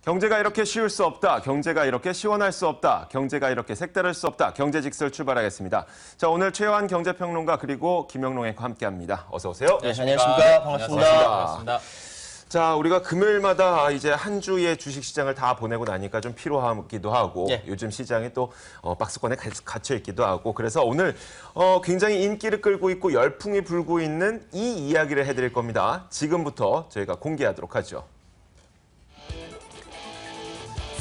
경제가 이렇게 쉬울 수 없다. 경제가 이렇게 시원할 수 없다. 경제가 이렇게 색다를 수 없다. 경제직설 출발하겠습니다. 자, 오늘 최요한 경제평론가 그리고 김영롱 앵커 함께합니다. 어서 오세요. 네, 안녕하십니까. 반갑습니다. 반갑습니다. 자, 우리가 금요일마다 이제 한 주의 주식시장을 다 보내고 나니까 좀 피로하기도 하고 요즘 시장이 또 박스권에 갇혀 있기도 하고 그래서 오늘 굉장히 인기를 끌고 있고 열풍이 불고 있는 이 이야기를 해드릴 겁니다. 지금부터 저희가 공개하도록 하죠.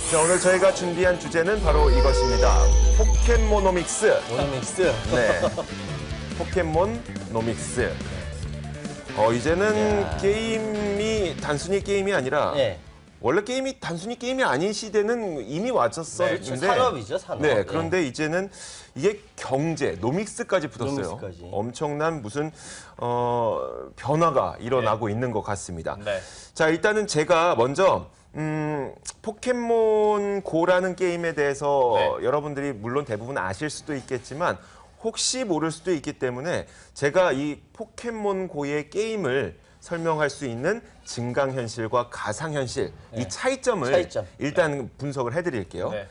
자, 오늘 저희가 준비한 주제는 바로 이것입니다. 포켓모노믹스. 모노믹스. 네. 포켓몬노믹스. 이제는 게임이 단순히 게임이 아니라 원래 게임이 단순히 게임이 아닌 시대는 이미 왔었었는데 네, 산업이죠, 산업. 네, 그런데 이제는 이게 경제, 노믹스까지 붙었어요. 노믹스까지. 엄청난 무슨 변화가 일어나고 있는 것 같습니다. 네. 자, 일단은 제가 먼저 포켓몬고라는 게임에 대해서 여러분들이 물론 대부분 아실 수도 있겠지만 혹시 모를 수도 있기 때문에 제가 이 포켓몬고의 게임을 설명할 수 있는 증강현실과 가상현실 이 차이점을 일단 분석을 해드릴게요. 네.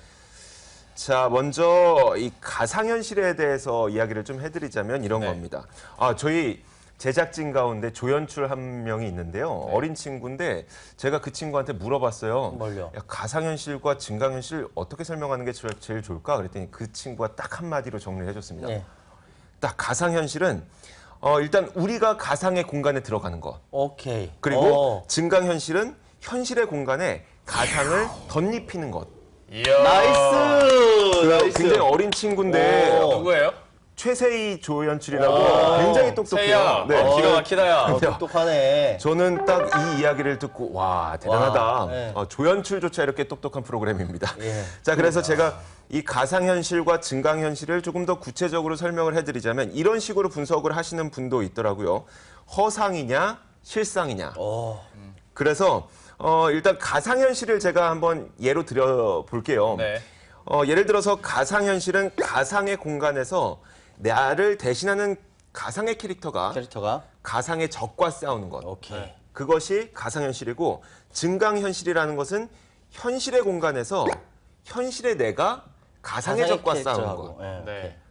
자, 먼저 이 가상현실에 대해서 이야기를 좀 해드리자면 이런 겁니다. 저희 제작진 가운데 조연출 한 명이 있는데요. 어린 친구인데 제가 그 친구한테 물어봤어요. 뭘요? 야, 가상현실과 증강현실 어떻게 설명하는 게 제일 좋을까? 그랬더니 그 친구가 딱 한마디로 정리를 해줬습니다. 딱 가상현실은 일단 우리가 가상의 공간에 들어가는 것. 오케이. 그리고 증강현실은 현실의 공간에 가상을 덧입히는 것. 이야. 나이스! 굉장히 어린 친구인데 누구예요? 최세희 조연출이라고 굉장히 똑똑해요. 세희야. 기가 막히다야. 똑똑하네. 저는 딱 이 이야기를 듣고 와 대단하다. 조연출조차 이렇게 똑똑한 프로그램입니다. 자, 그래서 제가 이 가상현실과 증강현실을 조금 더 구체적으로 설명을 해드리자면 이런 식으로 분석을 하시는 분도 있더라고요. 허상이냐 실상이냐. 그래서 일단 가상현실을 제가 한번 예로 들어볼게요. 네. 예를 들어서 가상현실은 가상의 공간에서 나를 대신하는 가상의 캐릭터가 가상의 적과 싸우는 것. 그것이 가상현실이고 증강현실이라는 것은 현실의 공간에서 현실의 내가 가상의 적과 싸우는 것.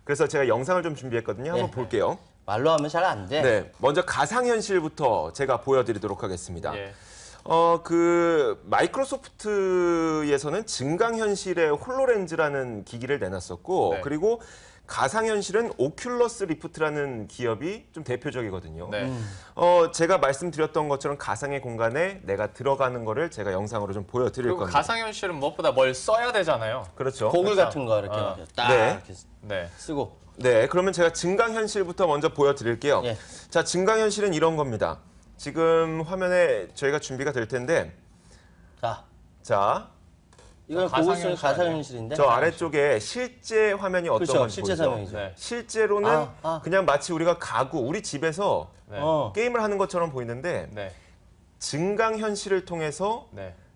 그래서 제가 영상을 좀 준비했거든요. 한번 볼게요. 말로 하면 잘 안 돼. 네, 먼저 가상현실부터 제가 보여드리도록 하겠습니다. 그 마이크로소프트에서는 증강현실의 홀로렌즈라는 기기를 내놨었고 그리고 가상현실은 오큘러스 리프트라는 기업이 좀 대표적이거든요. 제가 말씀드렸던 것처럼 가상의 공간에 내가 들어가는 거를 제가 영상으로 좀 보여드릴 그리고 겁니다. 가상현실은 무엇보다 뭘 써야 되잖아요. 그렇죠. 고글 같은 거 이렇게 딱 이렇게 쓰고. 네, 그러면 제가 증강현실부터 먼저 보여드릴게요. 자, 증강현실은 이런 겁니다. 지금 화면에 저희가 준비가 될 텐데 자 이건 보고 있는 가상현실인데 저 아래쪽에 실제 화면이 어떤 건지 실제 보이죠? 화면이죠. 실제로는 그냥 마치 우리가 가구, 우리 집에서 게임을 하는 것처럼 보이는데 증강현실을 통해서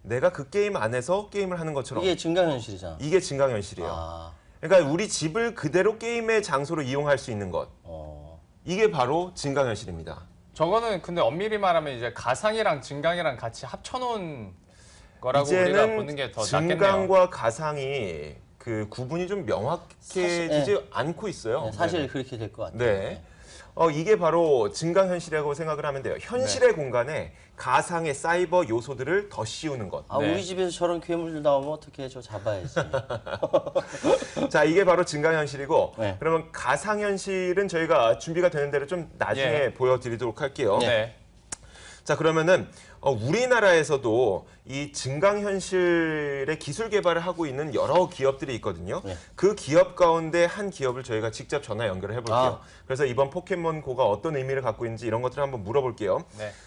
내가 그 게임 안에서 게임을 하는 것처럼 이게 증강현실이잖아. 이게 증강현실이에요. 그러니까 우리 집을 그대로 게임의 장소로 이용할 수 있는 것. 이게 바로 증강현실입니다. 저거는 근데 엄밀히 말하면 이제 가상이랑 증강이랑 같이 합쳐놓은 거라고 우리가 보는 게 더 낫겠네요. 증강과 가상이 그 구분이 좀 명확해지지 않고 있어요. 사실 그렇게 될 것 같아요. 네. 이게 바로 증강현실이라고 생각을 하면 돼요. 현실의 공간에 가상의 사이버 요소들을 더 씌우는 것. 우리 집에서 저런 괴물들 나오면 어떻게 저 잡아야지. 자, 이게 바로 증강현실이고 그러면 가상현실은 저희가 준비가 되는 대로 좀 나중에 보여드리도록 할게요. 자, 그러면은 우리나라에서도 이 증강현실의 기술 개발을 하고 있는 여러 기업들이 있거든요. 그 기업 가운데 한 기업을 저희가 직접 전화 연결을 해볼게요. 그래서 이번 포켓몬고가 어떤 의미를 갖고 있는지 이런 것들을 한번 물어볼게요.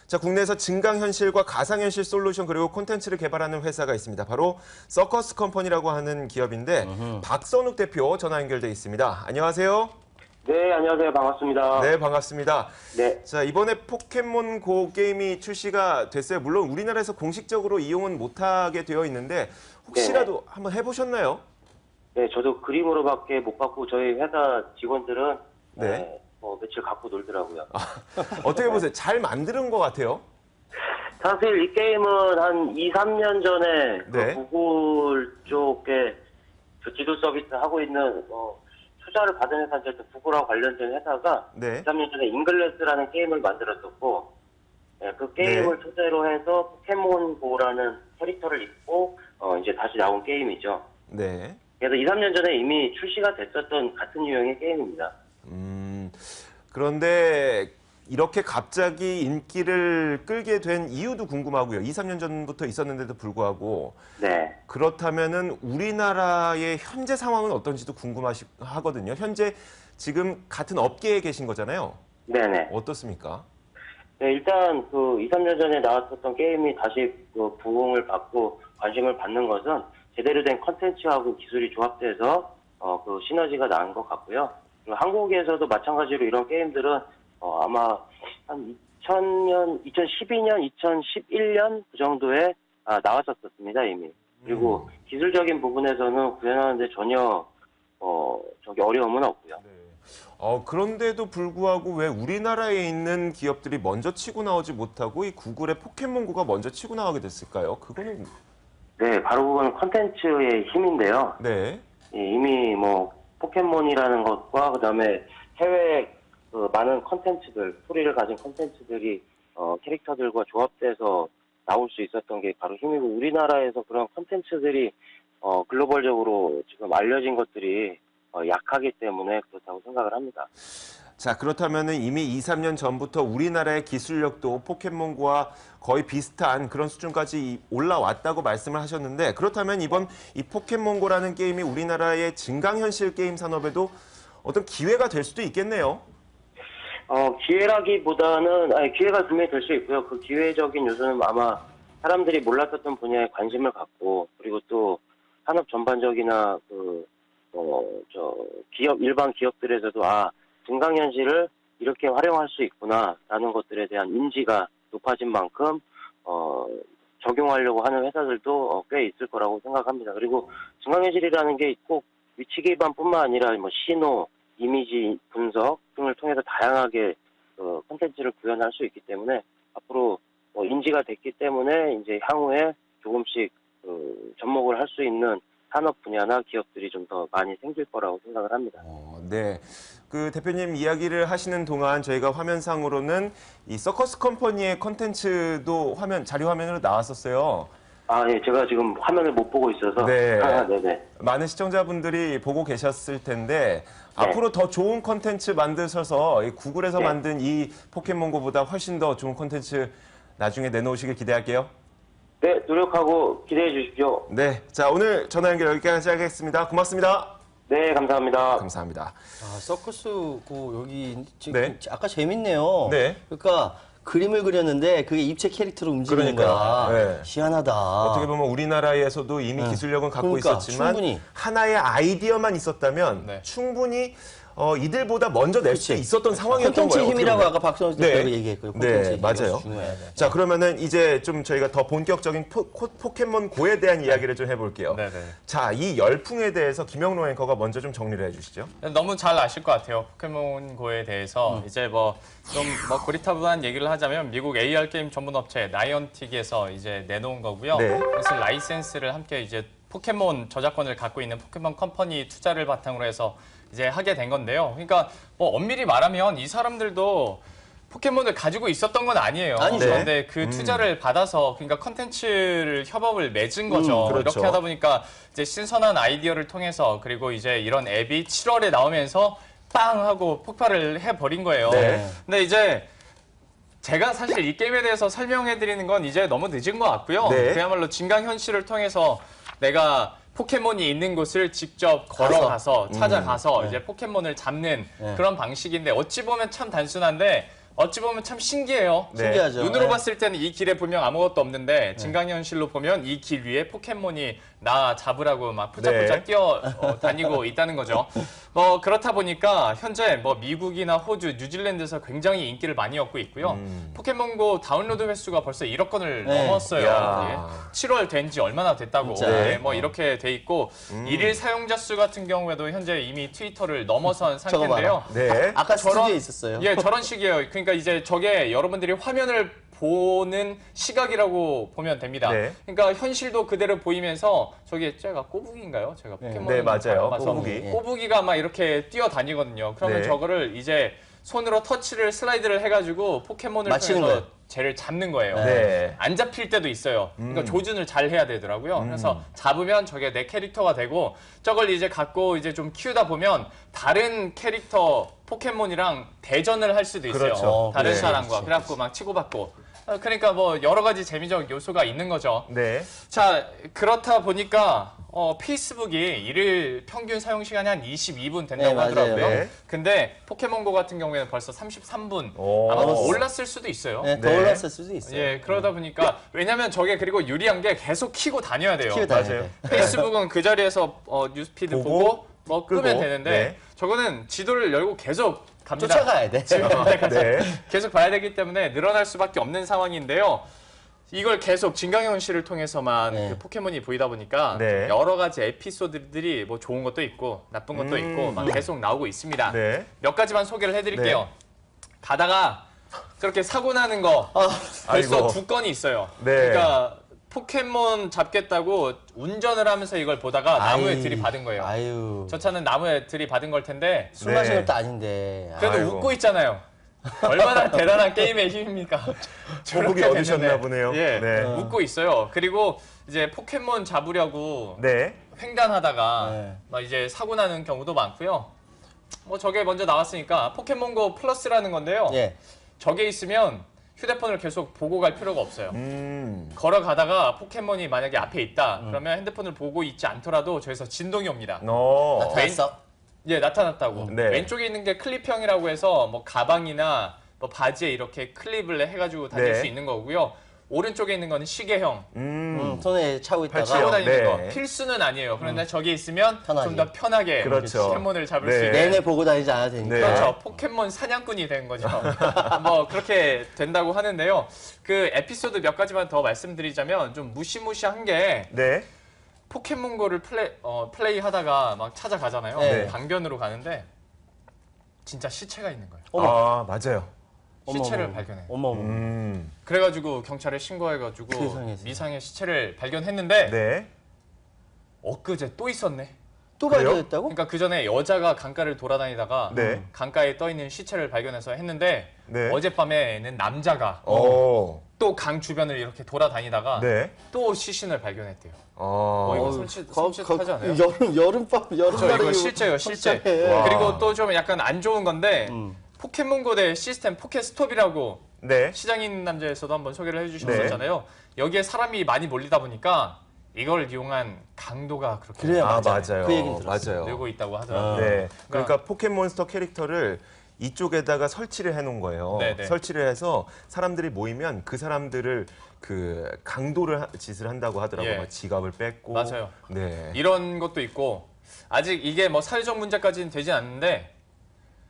자, 국내에서 증강현실과 가상현실 솔루션 그리고 콘텐츠를 개발하는 회사가 있습니다. 바로 서커스 컴퍼니라고 하는 기업인데 박선욱 대표 전화 연결돼 있습니다. 안녕하세요. 네, 안녕하세요. 반갑습니다. 네, 반갑습니다. 네. 자, 이번에 포켓몬고 게임이 출시가 됐어요. 물론 우리나라에서 공식적으로 이용은 못하게 되어 있는데 혹시라도 한번 해보셨나요? 네, 저도 그림으로밖에 못 갖고 저희 회사 직원들은 며칠 갖고 놀더라고요. 어떻게 보세요? 잘 만드는 것 같아요? 사실 이 게임은 한 2, 3년 전에 네. 그 구글 쪽에 그 지도 서비스 하고 있는 투자를 받은 회사인데 구글하고 관련된 회사가 네. 2, 3년 전에 잉글레스라는 게임을 만들었었고 그 게임을 토대로 해서 포켓몬고라는 캐릭터를 입고 이제 다시 나온 게임이죠. 네. 그래서 2, 3년 전에 이미 출시가 됐었던 같은 유형의 게임입니다. 그런데 이렇게 갑자기 인기를 끌게 된 이유도 궁금하고요. 2, 3년 전부터 있었는데도 불구하고 네. 그렇다면은 우리나라의 현재 상황은 어떤지도 궁금하거든요. 현재 지금 같은 업계에 계신 거잖아요. 네네. 어떻습니까? 네, 일단 그 2, 3년 전에 나왔었던 게임이 다시 그 부흥을 받고 관심을 받는 것은 제대로 된 컨텐츠하고 기술이 조합돼서 그 시너지가 나은 것 같고요. 그리고 한국에서도 마찬가지로 이런 게임들은 아마 한 2012년, 2011년 그 정도에 나왔었습니다, 이미. 그리고 기술적인 부분에서는 구현하는데 전혀 어려움은 없고요. 그런데도 불구하고 왜 우리나라에 있는 기업들이 먼저 치고 나오지 못하고 이 구글의 포켓몬고가 먼저 치고 나가게 됐을까요? 그거는 네, 바로 그건 컨텐츠의 힘인데요. 네. 이미 뭐 포켓몬이라는 것과 그다음에 해외 그 많은 컨텐츠들, 스토리를 가진 컨텐츠들이 캐릭터들과 조합돼서 나올 수 있었던 게 바로 힘이고 우리나라에서 그런 컨텐츠들이 글로벌적으로 지금 알려진 것들이 약하기 때문에 그렇다고 생각을 합니다. 자, 그렇다면은 이미 2, 3년 전부터 우리나라의 기술력도 포켓몬고와 거의 비슷한 그런 수준까지 올라왔다고 말씀을 하셨는데 그렇다면 이번 이 포켓몬고라는 게임이 우리나라의 증강현실 게임 산업에도 어떤 기회가 될 수도 있겠네요. 기회라기보다는 기회가 분명히 될 수 있고요. 그 기회적인 요소는 아마 사람들이 몰랐었던 분야에 관심을 갖고 그리고 또 산업 전반적이나 일반 기업들에서도 증강현실을 이렇게 활용할 수 있구나라는 것들에 대한 인지가 높아진 만큼 적용하려고 하는 회사들도 꽤 있을 거라고 생각합니다. 그리고 증강현실이라는 게 꼭 위치 기반뿐만 아니라 뭐 신호, 이미지 분석 등을 통해서 다양하게 콘텐츠를 구현할 수 있기 때문에 앞으로 인지가 됐기 때문에 이제 향후에 조금씩 접목을 할 수 있는 산업 분야나 기업들이 좀 더 많이 생길 거라고 생각을 합니다. 네. 그 대표님 이야기를 하시는 동안 저희가 화면상으로는 이 서커스 컴퍼니의 컨텐츠도 자료 화면으로 나왔었어요. 예, 제가 지금 화면을 못 보고 있어서. 네. 네네. 많은 시청자분들이 보고 계셨을 텐데 앞으로 더 좋은 컨텐츠 만드셔서 이 구글에서 만든 이 포켓몬고보다 훨씬 더 좋은 컨텐츠 나중에 내놓으시길 기대할게요. 네, 노력하고 기대해 주십시오. 네, 자 오늘 전화 연결 여기까지 하겠습니다. 고맙습니다. 네, 감사합니다. 감사합니다. 서커스고 여기 지금 네. 아까 재밌네요. 네. 그러니까 그림을 그렸는데 그게 입체 캐릭터로 움직이는 그러니까요. 거야. 네. 희한하다. 어떻게 보면 우리나라에서도 이미 기술력은 갖고 그러니까, 있었지만 충분히. 하나의 아이디어만 있었다면 네. 충분히 이들보다 먼저 낼 수 그치. 있었던 상황이었던 콘텐츠 거예요. 힘이라고 어떻게 보면. 아까 박성호 대표가 얘기했고요. 네, 콘텐츠 힘이 맞아요. 중요해요. 자, 그러면은 이제 좀 저희가 더 본격적인 포켓몬 고에 대한 이야기를 좀 해볼게요. 네네. 자, 이 열풍에 대해서 김영로 앵커가 먼저 좀 정리를 해주시죠. 너무 잘 아실 것 같아요. 포켓몬고에 대해서 이제 좀 고리타분한 얘기를 하자면 미국 AR 게임 전문 업체 나이언틱에서 이제 내놓은 거고요. 네. 그래서 라이센스를 함께 이제 포켓몬 저작권을 갖고 있는 포켓몬 컴퍼니 투자를 바탕으로 해서 이제 하게 된 건데요. 그러니까 엄밀히 말하면 이 사람들도 포켓몬을 가지고 있었던 건 아니에요. 아니죠. 그런데 그 투자를 받아서 그러니까 컨텐츠를 협업을 맺은 거죠. 그렇죠. 이렇게 하다 보니까 이제 신선한 아이디어를 통해서 그리고 이제 이런 앱이 7월에 나오면서 빵 하고 폭발을 해버린 거예요. 네. 근데 이제 제가 사실 이 게임에 대해서 설명해 드리는 건 이제 너무 늦은 것 같고요. 네. 그야말로 증강현실을 통해서 내가 포켓몬이 있는 곳을 직접 걸어가서 찾아가서 이제 포켓몬을 잡는 그런 방식인데 어찌 보면 참 단순한데 어찌 보면 참 신기해요. 네. 신기하죠. 눈으로 네. 봤을 때는 이 길에 분명 아무것도 없는데 증강현실로 보면 이 길 위에 포켓몬이 나 잡으라고 막 푸짝푸짝 네. 뛰어 다니고 있다는 거죠. 그렇다 보니까 현재 미국이나 호주, 뉴질랜드에서 굉장히 인기를 많이 얻고 있고요. 포켓몬고 다운로드 횟수가 벌써 1억 건을 네. 넘었어요. 이야. 7월 된 지 얼마나 됐다고. 진짜. 네, 이렇게 돼 있고 일일 사용자 수 같은 경우에도 현재 이미 트위터를 넘어선 상태인데요. 네. 아까 저런- 스튜디오에 있었어요. 예, 저런 식이에요. 그러니까 이제 저게 여러분들이 화면을 보는 시각이라고 보면 됩니다. 네. 그러니까 현실도 그대로 보이면서 저게 제가 꼬부기인가요? 제가 포켓몬 네, 맞아요. 봐서 꼬부기. 꼬부기가 막 이렇게 뛰어다니거든요. 그러면 네. 저거를 이제 손으로 터치를 슬라이드를 해가지고 포켓몬을 맞히는 통해서 거예요. 쟤를 잡는 거예요. 네. 안 잡힐 때도 있어요. 그러니까 조준을 잘 해야 되더라고요. 그래서 잡으면 저게 내 캐릭터가 되고 저걸 이제 갖고 이제 좀 키우다 보면 다른 캐릭터 포켓몬이랑 대전을 할 수도 있어요. 그렇죠. 다른 네. 사람과. 그래갖고 막 치고받고. 그러니까 뭐 여러 가지 재미적 요소가 있는 거죠. 네. 자, 그렇다 보니까 페이스북이 일일 평균 사용 시간이 한 22분 된다고 네, 맞아요. 하더라고요. 네. 근데 포켓몬고 같은 경우에는 벌써 33분. 오. 아마 더 올랐을 수도 있어요. 네, 더 네. 올랐을 수도 있어요. 예, 그러다 보니까 왜냐면 저게 그리고 유리한 게 계속 키고 다녀야 돼요. 키워 다녀야 맞아요. 돼. 페이스북은 그 자리에서 뉴스피드 보고, 보고 뭐 끄면 끄고, 되는데 네. 저거는 지도를 열고 계속 갑니다. 쫓아가야 돼. 네. 계속 봐야 되기 때문에 늘어날 수밖에 없는 상황인데요. 이걸 계속 진강현 씨를 통해서만 네. 그 포켓몬이 보이다 보니까 네. 여러 가지 에피소드들이 뭐 좋은 것도 있고 나쁜 것도 있고 막 계속 나오고 있습니다. 네. 몇 가지만 소개를 해드릴게요. 가다가 저렇게 사고 나는 거 벌써 아이고. 2건이 있어요. 네. 그러니까 포켓몬 잡겠다고 운전을 하면서 이걸 보다가 나무에 아이, 들이받은 거예요. 아유. 저 차는 나무에 들이받은 걸 텐데 술 네. 마시는 것도 아닌데. 그래도 아이고. 웃고 있잖아요. 얼마나 대단한 게임의 힘입니까? 꼬북이 저렇게 얻으셨나 됐는데, 보네요. 예, 네. 웃고 있어요. 그리고 이제 포켓몬 잡으려고 네. 횡단하다가 네. 막 이제 사고 나는 경우도 많고요. 뭐 저게 먼저 나왔으니까 포켓몬고 플러스라는 건데요. 예. 저게 있으면 휴대폰을 계속 보고 갈 필요가 없어요. 걸어가다가 포켓몬이 만약에 앞에 있다. 그러면 핸드폰을 보고 있지 않더라도 저기서 진동이 옵니다. 나타났어? 예, 나타났다고. 네. 왼쪽에 있는 게 클립형이라고 해서 뭐 가방이나 뭐 바지에 이렇게 클립을 해가지고 다닐 네. 수 있는 거고요. 오른쪽에 있는 거는 시계형. 손에 차고 있다가. 팔찌형. 차고 다니는 네. 거. 필수는 아니에요. 그런데 저기 있으면 편하게. 좀 더 편하게 그렇죠. 포켓몬을 잡을 네. 수 있는. 내내 보고 다니지 않아도 되니까. 네. 그렇죠. 포켓몬 사냥꾼이 된 거죠. 뭐 그렇게 된다고 하는데요. 그 에피소드 몇 가지만 더 말씀드리자면 좀 무시무시한 게 네. 포켓몬고를 플레이 하다가 막 찾아가잖아요. 네. 강변으로 가는데 진짜 시체가 있는 거예요. 아, 맞아요. 시체를 어머, 발견해. 어머, 어머. 그래가지고 경찰에 신고해가지고 세상에. 미상의 시체를 발견했는데 네. 엊그제 또 있었네. 또 그래요? 발견했다고? 그러니까 그 전에 여자가 강가를 돌아다니다가 네. 강가에 떠 있는 시체를 발견해서 했는데 네. 어젯밤에는 남자가 오. 또 강 주변을 이렇게 돌아다니다가 네. 또 시신을 발견했대요. 어. 이거 솔직하지 않아요? 여름밤, 저 여름밤에 이거 실제요, 실제. 섭섭해. 와. 그리고 또 좀 약간 안 좋은 건데 포켓몬고대 시스템 포켓스톱이라고 네. 시장에 있는 남자에서도 한번 소개를 해주셨었잖아요. 여기에 사람이 많이 몰리다 보니까 이걸 이용한 강도가 그렇게 그래요, 아, 맞아요. 맞아요. 그 얘기는 들었어요. 맞아요. 늘고 있다고 하더라고요. 네. 그러니까 포켓몬스터 캐릭터를 이쪽에다가 설치를 해놓은 거예요. 네네. 설치를 해서 사람들이 모이면 그 사람들을 그 강도를 짓을 한다고 하더라고요. 예. 막 지갑을 뺏고. 맞아요. 네. 이런 것도 있고 아직 이게 뭐 사회적 문제까지는 되진 않는데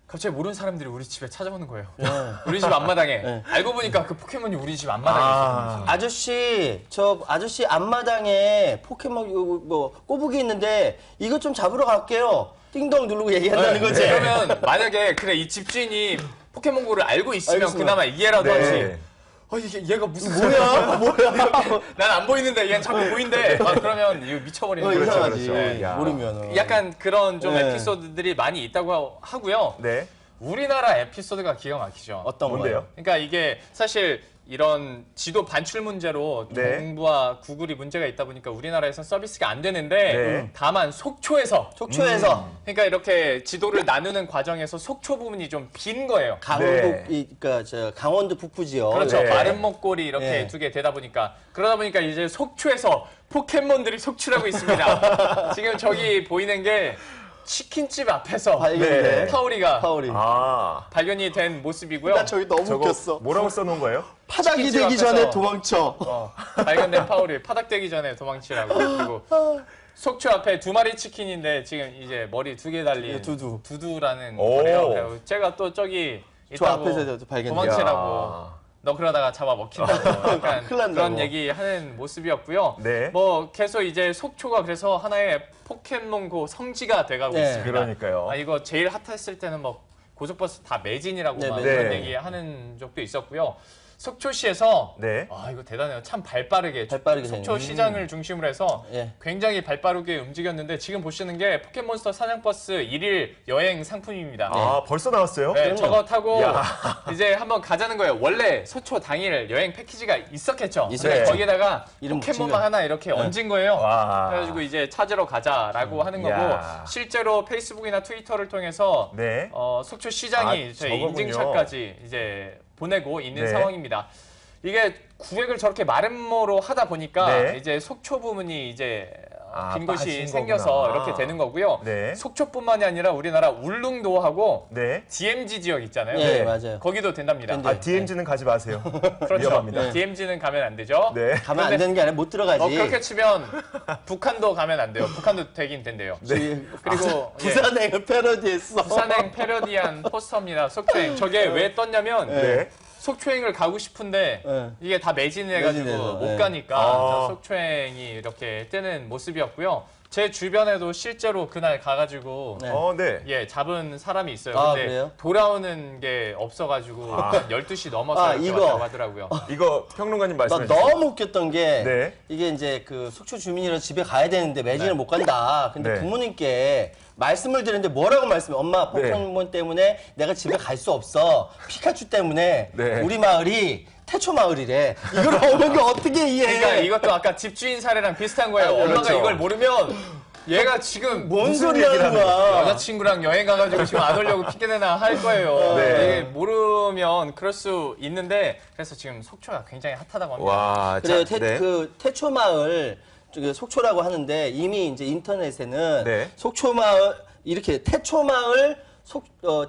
갑자기 모르는 사람들이 우리 집에 찾아오는 거예요. 우리 집 앞마당에. 알고 보니까 그 포켓몬이 우리 집 앞마당에 있었어요. 아저씨 앞마당에 포켓몬 뭐 꼬부기 있는데 이거 좀 잡으러 갈게요. 띵동 누르고 얘기한다는 거지. 그러면 만약에 그래 이 집주인이 포켓몬고를 알고 있으면 알겠습니다. 그나마 이해라도 네. 하지. 이게 얘가 무슨 뭐야? 난 안 보이는데 얘는 자꾸 보인대. 그러면 이거 미쳐버리는 거죠. 이상하지. 그렇죠. 야. 모르면. 약간 그런 좀 네. 에피소드들이 많이 있다고 하고요. 네. 우리나라 에피소드가 기가 막히죠. 어떤 뭔데요? 거예요? 그러니까 이게 사실 이런 지도 반출 문제로 네. 정부와 구글이 문제가 있다 보니까 우리나라에선 서비스가 안 되는데 네. 다만 속초에서 속초에서 그러니까 이렇게 지도를 나누는 과정에서 속초 부분이 좀 빈 거예요. 강원도 그러니까 저 강원도 북부 지역. 그렇죠. 네. 마른 목골이 이렇게 네. 두 개 되다 보니까 그러다 보니까 이제 속초에서 포켓몬들이 속출하고 있습니다. 지금 저기 보이는 게 치킨집 앞에서 발견돼. 파오리가 파오리. 아. 발견이 된 모습이고요. 나 저기 너무 저거 웃겼어. 뭐라고 써놓은 거예요? 파닥이 치킨집 되기 앞에서. 전에 도망쳐. 발견된 파오리 파닥되기 전에 도망치라고. 그리고 속초 앞에 2마리 치킨인데 지금 이제 머리 2개 달린 네, 두두. 두두라는 오. 거래요. 그래서 제가 또 저기 저 있다고 앞에서 발견돼. 도망치라고. 너 그러다가 잡아 먹힌다고 약간 큰일 난다고. 그런 얘기 하는 모습이었고요. 네. 뭐 계속 이제 속초가 그래서 하나의 포켓몬고 성지가 돼가고 네. 있습니다. 그러니까요. 이거 제일 핫했을 때는 뭐 고속버스 다 매진이라고 네, 막 네. 그런 네. 얘기 하는 적도 있었고요. 속초시에서 네. 이거 대단해요. 참 발빠르게 발빠르게 속초 시장을 중심으로 해서 예. 굉장히 발빠르게 움직였는데 지금 보시는 게 포켓몬스터 사냥버스 1일 여행 상품입니다. 아, 벌써 나왔어요? 네, 저거 타고 야. 이제 한번 가자는 거예요. 원래 속초 당일 여행 패키지가 있었겠죠. 있었죠. 근데 거기에다가 이름 포켓몬만 붙인 거. 하나 이렇게 얹은 거예요. 와. 그래가지고 이제 찾으러 가자라고 하는 거고 야. 실제로 페이스북이나 트위터를 통해서 네. 속초 시장이 저희 저거군요. 인증샷까지 이제 보내고 있는 네. 상황입니다. 이게 구획을 저렇게 마름모로 하다 보니까 네. 이제 속초 부분이 이제 빈 빠진 곳이 생겨서 거구나. 이렇게 되는 거고요. 네. 속초뿐만이 아니라 우리나라 울릉도하고 네. DMZ 지역 있잖아요. 네, 맞아요. 거기도 된답니다. 근데- 아, DMZ는 가지 마세요. 그렇죠. 위험합니다. 네. DMZ는 가면 안 되죠. 네. 가면 안 되는 게 아니라 못 들어가지. 그렇게 치면 북한도 가면 안 돼요. 북한도 되긴 된대요. 네. 그리고 예, 부산행을 패러디했어. 부산행 패러디한 포스터입니다. 속초행. 저게 왜 떴냐면 네. 속초행을 가고 싶은데 네. 이게 다 매진해가지고 매진해서, 못 네. 가니까 아. 속초행이 이렇게 뜨는 모습이었고요. 제 주변에도 실제로 그날 가가지고 네. 네. 예 잡은 사람이 있어요. 아, 근데 그래요? 돌아오는 게 없어가지고 한 12시 넘어서 아, 이렇게 이거. 왔다고 하더라고요. 이거 평론가님 나 말씀해 주세요. 너무 웃겼던 게 네. 이게 이제 그 속초 주민이라 집에 가야 되는데 매진을 못 간다. 근데 네. 부모님께 말씀을 드렸는데 뭐라고 말씀해? 엄마 포켓몬 때문에 내가 집에 갈 수 없어. 피카츄 때문에 네. 우리 마을이 태초 마을이래. 이걸 어머니가 어떻게 이해해? 그러니까 이것도 아까 집주인 사례랑 비슷한 거예요. 엄마가 그렇죠. 이걸 모르면 얘가 지금 뭔 무슨 소리 얘기를 하는 거야? 여자친구랑 여행 가가지고 지금 안 오려고 핑계대나 할 거예요. 네. 이게 모르면 그럴 수 있는데 그래서 지금 속초가 굉장히 핫하다고 합니다. 와, 그래요. 자, 네. 그 태초 마을 저기 속초라고 하는데 이미 이제 인터넷에는 네. 속초 마을 이렇게 태초 마을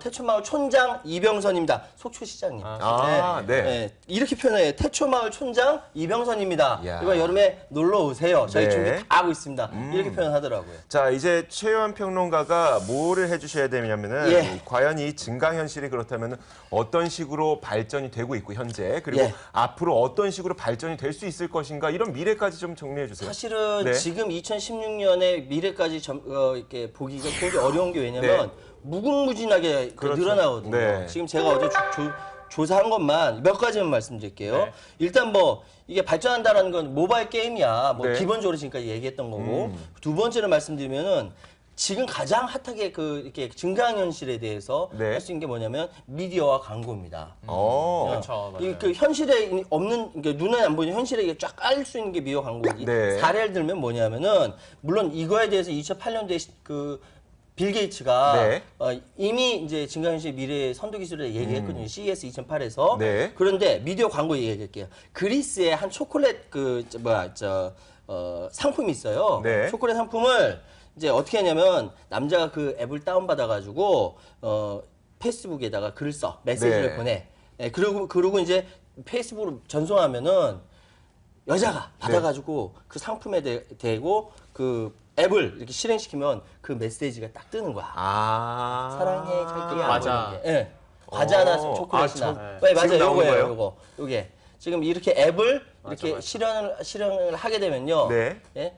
태초 마을 촌장 이병선입니다. 속초 시장님. 아, 네. 이렇게 표현해요. 태초 마을 촌장 이병선입니다. 이야. 이번 여름에 놀러 오세요. 저희 네. 준비 다 하고 있습니다. 이렇게 표현하더라고요. 자, 이제 최요한 평론가가 뭐를 해주셔야 되냐면은 예. 과연 이 증강현실이 그렇다면 어떤 식으로 발전이 되고 있고 현재 그리고 예. 앞으로 어떤 식으로 발전이 될 수 있을 것인가 이런 미래까지 좀 정리해 주세요. 사실은 네. 지금 2016년의 미래까지 이렇게 보기가 굉장히 어려운 게 왜냐면 무궁무진하게 그렇죠. 늘어나거든요. 네. 지금 제가 어제 조사한 것만 몇 가지만 말씀드릴게요. 네. 일단 뭐 이게 발전한다라는 건 모바일 게임이야. 뭐 네. 기본적으로 지금까지 얘기했던 거고 두 번째로 말씀드리면은 지금 가장 핫하게 이렇게 증강현실에 대해서 네. 할 수 있는 게 뭐냐면 미디어와 광고입니다. 그렇죠. 맞아요. 그 현실에 없는 그러니까 눈에 안 보이는 현실에 쫙 깔릴 수 있는 게 미디어 광고지. 네. 사례를 들면 뭐냐면은 물론 이거에 대해서 2008년도에 그 빌 게이츠가 네. 이미 이제 증강현실 미래 선도 기술을 얘기했거든요. CES 2008에서. 네. 그런데 미디어 광고 얘기할게요. 그리스의 한 초콜릿 상품이 있어요. 네. 초콜릿 상품을 이제 어떻게 하냐면 남자가 그 앱을 다운받아 가지고 페이스북에다가 글을 써. 메시지를 네. 보내. 예, 그리고 이제 페이스북으로 전송하면은 여자가 받아가지고 그 상품에 대고 그 앱을 이렇게 실행시키면 그 메시지가 딱 뜨는 거야. 아. 사랑해, 자기야. 과자. 뭐 이런 게. 예. 과자나 초콜릿이나. 아, 네, 맞아요. 지금 나오는 요거예요, 거예요? 요게. 지금 이렇게 앱을 이렇게 맞아. 실행을 하게 되면요. 네. 예?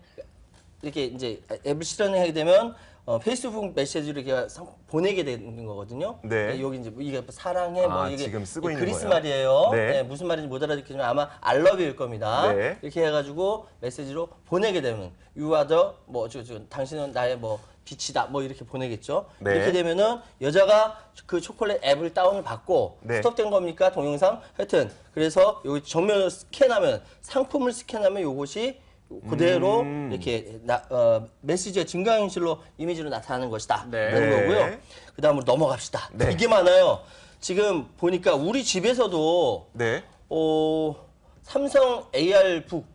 이렇게 이제 앱을 실행하게 되면 페이스북 메시지를 이렇게 보내게 되는 거거든요. 네. 여기 이제 이게 사랑해 뭐 아, 이게 지금 쓰고 있는 그리스 거예요? 말이에요. 네. 네, 무슨 말인지 못 알아듣겠지만 아마 I love you일 겁니다. 네. 이렇게 해가지고 메시지로 보내게 되면 you are the 당신은 나의 뭐 빛이다 뭐 이렇게 보내겠죠. 네. 이렇게 되면은 여자가 그 초콜릿 앱을 다운을 받고 네. 스톱된 겁니까 동영상 하여튼 그래서 여기 정면을 스캔하면 상품을 스캔하면 요것이 그대로 이렇게 메시지가 증강현실로 이미지로 나타나는 것이다. 네. 라는 네. 거고요. 그 다음으로 넘어갑시다. 네. 이게 많아요. 지금 보니까 우리 집에서도 네. 삼성 AR북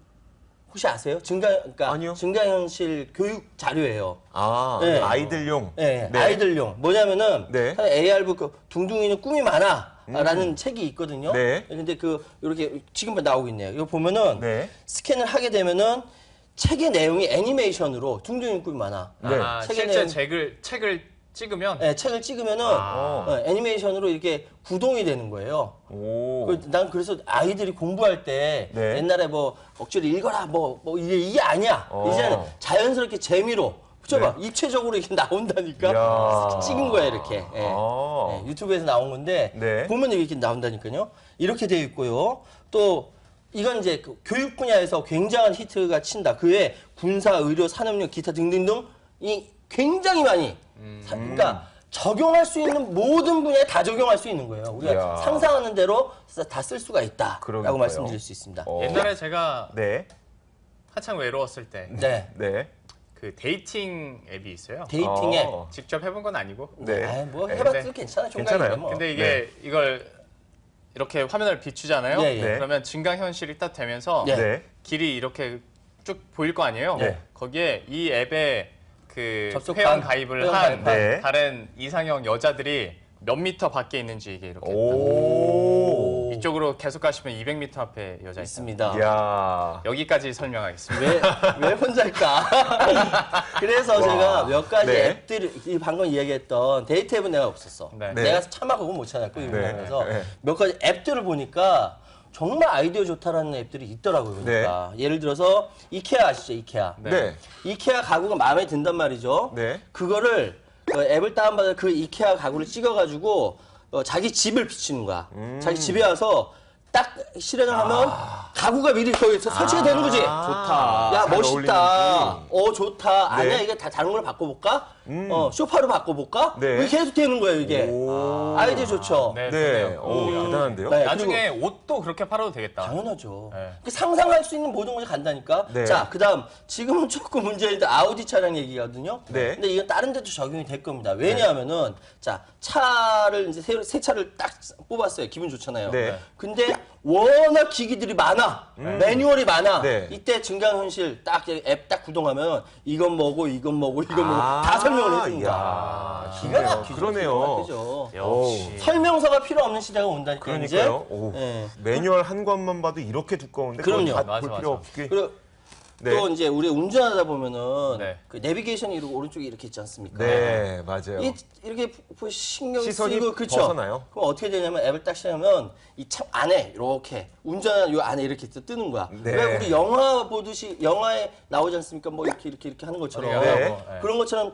혹시 아세요? 그러니까 아니요. 증강현실 교육 자료예요. 아, 네. 아이들용. 네, 네. 아이들용. 뭐냐면은 네. AR북 그 둥둥이는 꿈이 많아라는 책이 있거든요. 네. 근데 이렇게 지금 나오고 있네요. 이거 보면은 네. 스캔을 하게 되면은 책의 내용이 애니메이션으로 둥둥이는 꿈이 많아. 네. 아, 책에 실제 내용- 책을 찍으면 네, 책을 찍으면은 아. 애니메이션으로 이렇게 구동이 되는 거예요. 오. 난 그래서 아이들이 공부할 때 네. 옛날에 뭐 억지로 읽어라 뭐 이게 아니야. 어. 이제는 자연스럽게 재미로 붙여봐 입체적으로 이렇게 나온다니까 이야. 찍은 거야 이렇게. 예. 아. 예, 유튜브에서 나온 건데 네. 보면 이렇게 나온다니까요. 이렇게 되어 있고요. 또 이건 이제 그 교육 분야에서 굉장한 히트가 친다. 그 외에 군사, 의료, 산업용, 기타 등등등이 굉장히 많이 그러니까 적용할 수 있는 모든 분야에 다 적용할 수 있는 거예요. 우리가 이야. 상상하는 대로 다 쓸 수가 있다라고 그러니까요. 말씀드릴 수 있습니다. 옛날에 제가 네. 한창 외로웠을 때 네. 네. 그 데이팅 앱이 있어요. 데이팅에 직접 해본 건 아니고. 네. 아이, 뭐 네, 해봤어도 근데- 괜찮아. 괜찮아요. 총각이면 뭐. 근데 이게 이걸 이렇게 화면을 비추잖아요. 예, 예. 네. 그러면 증강현실이 딱 되면서 예. 네. 길이 이렇게 쭉 보일 거 아니에요. 네. 거기에 이 앱에 그 접속한, 회원 가입을 회원 한 가입한. 네. 다른 이상형 여자들이 몇 미터 밖에 있는지 이게 이렇게 오. 이쪽으로 계속 가시면 200m 앞에 여자 있습니다. 있습니다. 이야. 여기까지 설명하겠습니다. 왜 혼자일까? 그래서 와. 제가 몇 가지 네. 앱들이 방금 이야기했던 데이트 앱은 내가 없었어. 네. 네. 내가 차마 그거 못 찾았고 그래서 네. 몇 가지 앱들을 보니까 정말 아이디어 좋다라는 앱들이 있더라고요. 그러니까 예를 들어서 이케아 아시죠? 이케아. 네. 이케아 가구가 마음에 든단 말이죠. 네. 그거를 앱을 다운받아 그 이케아 가구를 찍어가지고 자기 집을 비추는 거야. 자기 집에 와서 딱 실행을 하면 가구가 미리 거기서 설치가 되는 거지. 좋다. 야 잘 멋있다. 어울리는지. 좋다. 네. 아니야 이게 다 다른 걸로 바꿔볼까? 소파로 바꿔볼까? 네. 이게 계속 되는 거예요 이게. 오. 아이디어 좋죠. 네, 네. 좋네요. 오, 대단한데요? 네. 나중에 옷도 그렇게 팔아도 되겠다. 당연하죠. 네. 그 상상할 수 있는 모든 것이 간다니까. 네. 자, 그다음 지금은 조금 문제인데 아우디 차량 얘기거든요. 네. 근데 이건 다른 데도 적용이 될 겁니다. 왜냐하면은 자 차를 이제 새 차를 딱 뽑았어요. 기분 좋잖아요. 네. 근데 워낙 기기들이 많아, 매뉴얼이 많아. 네. 이때 증강현실 딱 앱 딱 구동하면 이건 뭐고 이건 뭐고 이건 뭐고 다 설명을 해주는 거야. 이야, 기가 좋네요. 막히죠. 그러네요. 기가 막히죠. 역시. 설명서가 필요 없는 시대가 온다니까 그러니까요. 이제. 오. 예. 매뉴얼 한 권만 봐도 이렇게 두꺼운데 그럼요. 그걸 다 맞아, 볼 필요 맞아. 없게. 그리고 네. 또 이제 우리 운전하다 보면은 네. 그 내비게이션이 이렇게 오른쪽에 이렇게 있지 않습니까? 네, 맞아요. 이렇게 신경 시선이 쓰고 그렇죠. 벗어나요. 그럼 어떻게 되냐면 앱을 딱 시작하면 이 차 안에 이렇게 운전하는 요 안에 이렇게 뜨는 거야. 네. 왜 우리 영화 보듯이 영화에 나오지 않습니까? 뭐 이렇게 하는 것처럼 네. 그런 것처럼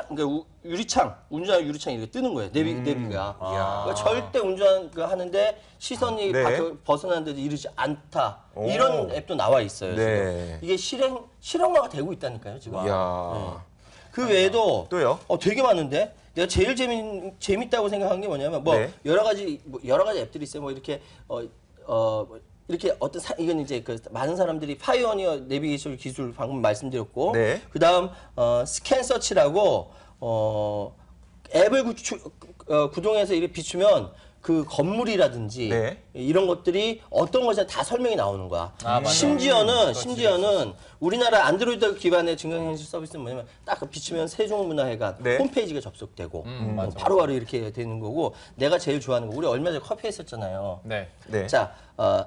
그러니까 유리창 운전하는 유리창이 이렇게 뜨는 거예요. 내비가. 그러니까 절대 운전하는데 시선이 네. 밖에 벗어나는데도 이르지 않다. 오. 이런 앱도 나와 있어요. 네. 지금. 이게 실용화가 되고 있다니까요. 지금. 이야. 그 외에도 또요? 되게 많은데 내가 제일 재밌다고 생각한 게 뭐냐면 뭐 네. 여러 가지 앱들이 있어요. 뭐 이렇게 이렇게 어떤 이건 이제 그 많은 사람들이 파이오니어 내비게이션 기술 방금 말씀드렸고 네. 그다음 스캔 서치라고 앱을 구동해서 이렇게 비추면 그 건물이라든지 네. 이런 것들이 어떤 것이 다 설명이 나오는 거야. 아, 맞아. 심지어는 우리나라 안드로이드 기반의 증강현실 서비스는 뭐냐면 딱 비추면 세종문화회관 네. 홈페이지가 접속되고 맞아. 바로바로 이렇게 되는 거고 내가 제일 좋아하는 거 우리 얼마 전에 커피 했었잖아요. 네. 네. 자,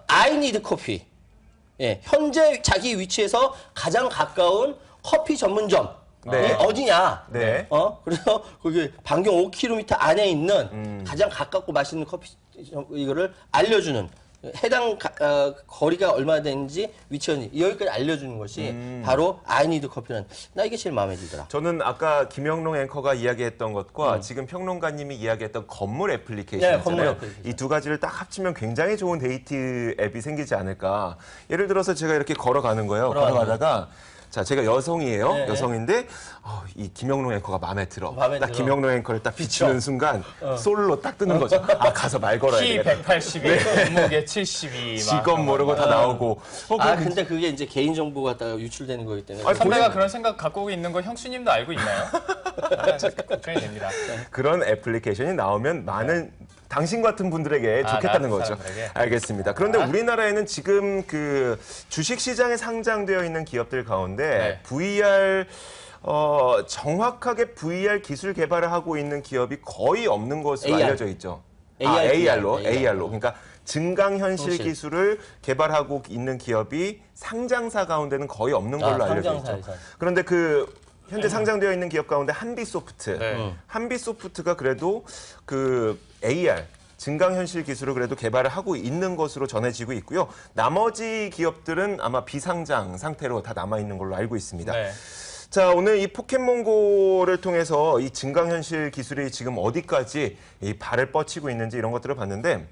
I need coffee. 예, 현재 자기 위치에서 가장 가까운 커피 전문점. 네. 이 어디냐? 네. 그래서 거기 반경 5km 안에 있는 가장 가깝고 맛있는 커피 이거를 알려주는 해당 거리가 얼마나 되는지 위치는 여기까지 알려주는 것이 바로 I need coffe는 나 이게 제일 마음에 들더라. 저는 아까 김영롱 앵커가 이야기했던 것과 지금 평론가님이 이야기했던 건물 애플리케이션 네, 건물 있잖아요. 애플리케이션. 이 두 가지를 딱 합치면 굉장히 좋은 데이트 앱이 생기지 않을까. 예를 들어서 제가 이렇게 걸어가는 거예요. 걸어가다가 자, 제가 여성이에요. 네, 여성인데 이 김영롱 앵커가 마음에 들어. 마음에 딱 들어. 김영롱 앵커를 딱 비추는 순간 솔로 딱 뜨는 거죠. 아, 가서 말 걸어야 키 되겠다. 182, 몸무게 72. 직업 모르고 다 나오고. 근데 그게 이제 개인 정보 갖다가 유출되는 거기 때문에. 아, 선배가 그런 생각 갖고 있는 거 형수님도 알고 있나요? 걱정이 됩니다. 그런 애플리케이션이 나오면 많은 당신 같은 분들에게 아, 좋겠다는 나 거죠. 사람들에게? 알겠습니다. 그런데 우리나라에는 지금 그 주식 시장에 상장되어 있는 기업들 가운데 네. VR 정확하게 VR 기술 개발을 하고 있는 기업이 거의 없는 것으로 AR. 알려져 있죠. AR. AR로. 그러니까 증강현실 현실. 기술을 개발하고 있는 기업이 상장사 가운데는 거의 없는 걸로 알려져 있죠. 상장사에서. 그런데 그 현재 상장되어 있는 기업 가운데 한비소프트. 네. 한비소프트가 그래도 그 AR 증강현실 기술을 그래도 개발을 하고 있는 것으로 전해지고 있고요. 나머지 기업들은 아마 비상장 상태로 다 남아 있는 걸로 알고 있습니다. 네. 자, 오늘 이 포켓몬고를 통해서 이 증강현실 기술이 지금 어디까지 이 발을 뻗치고 있는지 이런 것들을 봤는데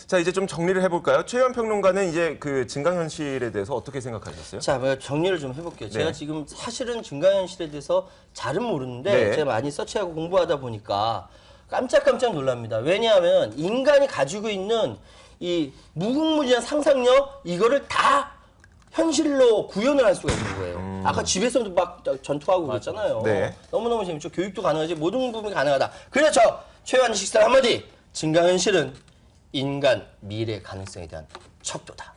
자, 이제 좀 정리를 해볼까요? 최유한 평론가는 이제 그 증강현실에 대해서 어떻게 생각하셨어요? 자, 뭐 정리를 좀 해볼게요. 제가 네. 지금 사실은 증강현실에 대해서 잘은 모르는데 네. 제가 많이 서치하고 공부하다 보니까 깜짝깜짝 놀랍니다. 왜냐하면 인간이 가지고 있는 이 무궁무진한 상상력 이거를 다 현실로 구현을 할 수가 있는 거예요. 아까 집에서도 막 전투하고 그랬잖아요. 네. 너무너무 재밌죠. 교육도 가능하지 모든 부분이 가능하다. 그래서 최유한 식사 한마디. 증강현실은 인간 미래 가능성에 대한 척도다.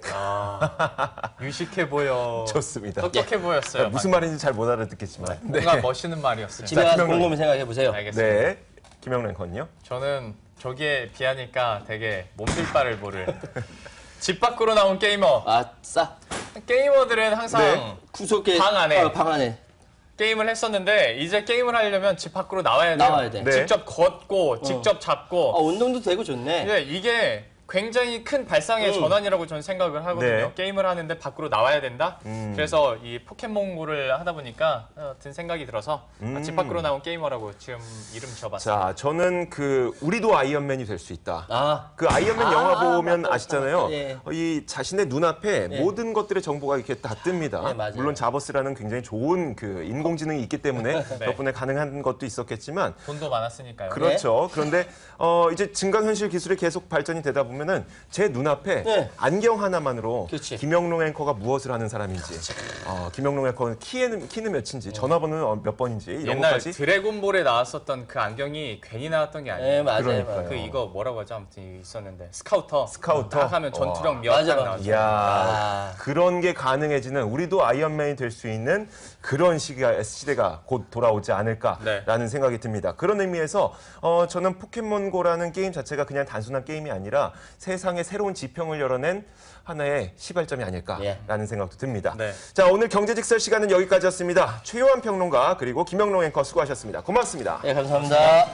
유식해 보여. 좋습니다. 똑똑해 보였어요. 무슨 말인지 잘 못 알아듣겠지만. 뭔가 멋있는 말이었어요. 집에 가서 김영란. 곰곰이 생각해 보세요. 알겠습니다. 네. 김영란 건요? 저는 저기에 비하니까 되게 몸둘 바를 모를 집 밖으로 나온 게이머. 아싸. 게이머들은 항상 네. 구석에 방 안에. 방 안에. 게임을 했었는데 이제 게임을 하려면 집 밖으로 나와야 돼요. 나와야 돼. 네. 직접 걷고 직접 잡고. 운동도 되고 좋네. 근데 이게 굉장히 큰 발상의 전환이라고 저는 생각을 하거든요. 네. 게임을 하는데 밖으로 나와야 된다. 그래서 이 포켓몬고를 하다 보니까 든 생각이 들어서 집 밖으로 나온 게이머라고 지금 이름 지어봤어요. 자, 저는 그 우리도 아이언맨이 될 수 있다. 아, 그 아이언맨 영화 보면 맞다. 아시잖아요. 예. 이 자신의 눈앞에 모든 것들의 정보가 이렇게 다 뜹니다. 네, 맞아요. 물론 자버스라는 굉장히 좋은 그 인공지능이 있기 때문에 네. 덕분에 가능한 것도 있었겠지만 돈도 많았으니까요. 그렇죠. 그런데 이제 증강현실 기술이 계속 발전이 되다 보면은 제 눈앞에 네. 안경 하나만으로 그렇지. 김영롱 앵커가 무엇을 하는 사람인지, 김영롱 앵커는 키는 몇인지, 전화번호는 몇 번인지 이런 옛날 것까지. 드래곤볼에 나왔었던 그 안경이 괜히 나왔던 게 아니에요. 네, 맞아요. 그러니까요. 맞아요. 그 이거 뭐라고 하죠? 아무튼 있었는데 스카우터. 스카우터? 딱 하면 전투력 와. 미역 맞아, 딱 맞아. 나오죠. 이야, 아. 그런 게 가능해지는 우리도 아이언맨이 될 수 있는 그런 시대가 곧 돌아오지 않을까라는 네. 생각이 생각이 듭니다. 그런 의미에서 저는 포켓몬고라는 게임 자체가 그냥 단순한 게임이 아니라 세상의 새로운 지평을 열어낸 하나의 시발점이 아닐까라는 생각도 듭니다. 네. 자, 오늘 경제직설 시간은 여기까지였습니다. 최유한 평론가 그리고 김영롱 앵커 수고하셨습니다. 고맙습니다. 네, 감사합니다.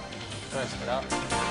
수고하셨습니다.